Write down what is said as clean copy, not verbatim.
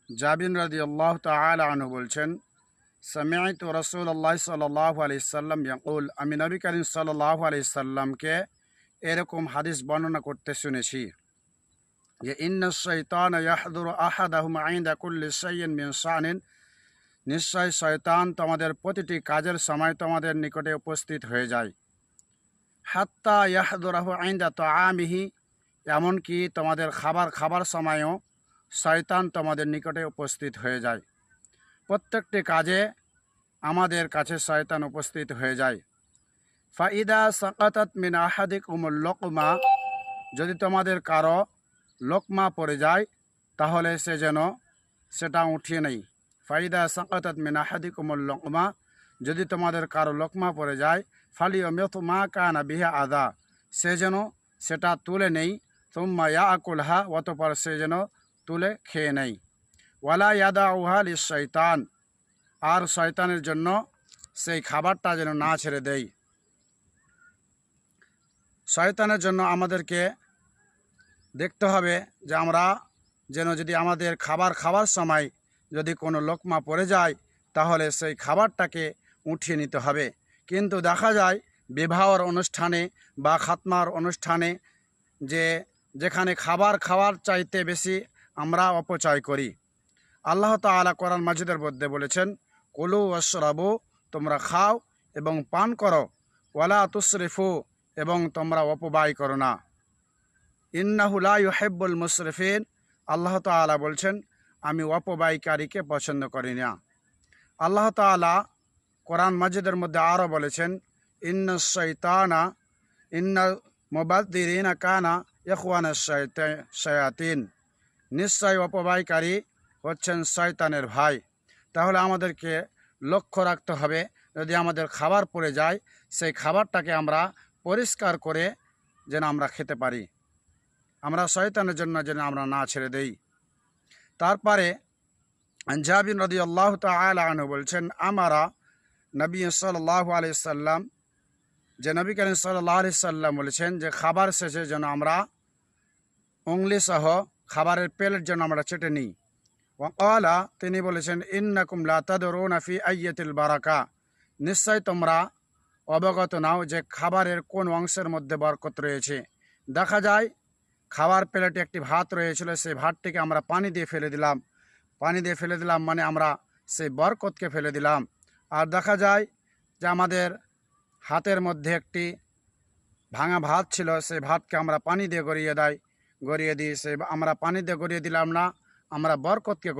জাবির রাদিয়াল্লাহু তাআলা আনহু বলছেন, সামি'তু রাসূলুল্লাহ সাল্লাল্লাহু আলাইহি সাল্লাম ইয়াকুল, আমি নবী করিম সাল্লাল্লাহু আলাইহি সাল্লামকে এরকম হাদিস বর্ণনা করতে শুনেছি যে ইন্নাশ শাইতানা ইয়াহযুরু আহাদাহুম ইনদা কুল্লি শাইইন মিন শানিন, নিশ্চয় শয়তান তোমাদের প্রতিটি কাজের সময় তোমাদের নিকটে উপস্থিত হয়ে যায়। হাত্তা ইয়াহযুরাহু ইনদা তাআমিহি, এমনকি তোমাদের খাবার সময়ও শয়তান তোমাদের নিকটে উপস্থিত হয়ে যায়। প্রত্যেকটি কাজে আমাদের কাছে শয়তান উপস্থিত হয়ে যায়। ফাইদা সাকাতাত মিন আহাদিকুমুল লকমা, যদি তোমাদের কারো লোকমা পড়ে যায় তাহলে সে যেন সেটা উঠিয়ে নেই। ফাইদা সাকাতাত মিন আহাদিকুমুল লকমা, যদি তোমাদের কারো লোকমা পড়ে যায়, ফালিয়ুমিতু মা কানা বিহা আদা, সে যেন সেটা তুলে নেই। সুম্মা ইয়াকুলহা, অতঃপর সে যেন তুলে খেয়ে নেই। ওয়ালা ইয়াদাউহা লিশ-শাইতান, আর শয়তানের জন্য সেই খাবারটা যেন না ছেড়ে দেয়। শয়তানের জন্য আমাদেরকে দেখতে হবে যে আমরা যেন, যদি আমাদের খাবার সময় যদি কোনো লোকমা পড়ে যায় তাহলে সেই খাবারটাকে উঠিয়ে নিতে হবে। কিন্তু দেখা যায় বিবাহর অনুষ্ঠানে বা খাতমার অনুষ্ঠানে যেখানে খাওয়ার চাইতে বেশি আমরা অপচয় করি। আল্লাহ তাআলা কোরআন মাজিদের মধ্যে বলেছেন, কুলু ওয়াশরাবু, তোমরা খাও এবং পান করো, ওয়ালা তুসরিফু, এবং তোমরা অপব্যয় করো না। ইন্নাহু লা ইউহিব্বুল মুসরিফিন, আল্লাহ তাআলা বলছেন আমি অপব্যয়কারীকে পছন্দ করি না। আল্লাহ তাআলা কোরআন মাজিদের মধ্যে আরও বলেছেন, ইন্নাল মুবাযযিরিনা কানা ইখওয়ানাশ শায়াতিন, নিশ্চয় অপব্যয়কারী হচ্ছেন শয়তানের ভাই। তাহলে আমাদেরকে লক্ষ্য রাখতে হবে, যদি আমাদের খাবার পড়ে যায় সেই খাবারটাকে আমরা পরিষ্কার করে যেন আমরা খেতে পারি, আমরা শয়তানের জন্য যেন আমরা না ছেড়ে দেই। তারপরে জাবির রাদিয়াল্লাহু তাআলা আনহু বলছেন, আমারা নবী সাল্লাল্লাহু আলাইহি সাল্লাম, যে নবী করিম সাল্লাল্লাহু আলাইহি সাল্লাম বলেছেন যে খাবার শেষে যেন আমরা উংলি সহ খাবারের প্লেট যেন আমরা চেটে নিই। ওয়াকালা, তিনি বলেছেন, ইন্নাকুম লা তাদরুনা ফি আইয়াতিল বারাকা, নিশ্চয় তোমরা অবগত নাও যে খাবারের কোন অংশের মধ্যে বরকত রয়েছে। দেখা যায় খাবার প্লেটে একটি ভাত রয়েছিল, সেই ভাতটিকে আমরা পানি দিয়ে ফেলে দিলাম মানে আমরা সেই বরকতকে ফেলে দিলাম। আর দেখা যায় যে আমাদের হাতের মধ্যে একটি ভাঙা ভাত ছিল, সেই ভাতকে আমরা পানি দিয়ে গড়িয়ে দিই, সে আমরা পানি দিয়ে গড়িয়ে দিলাম না, আমরা বরকতকে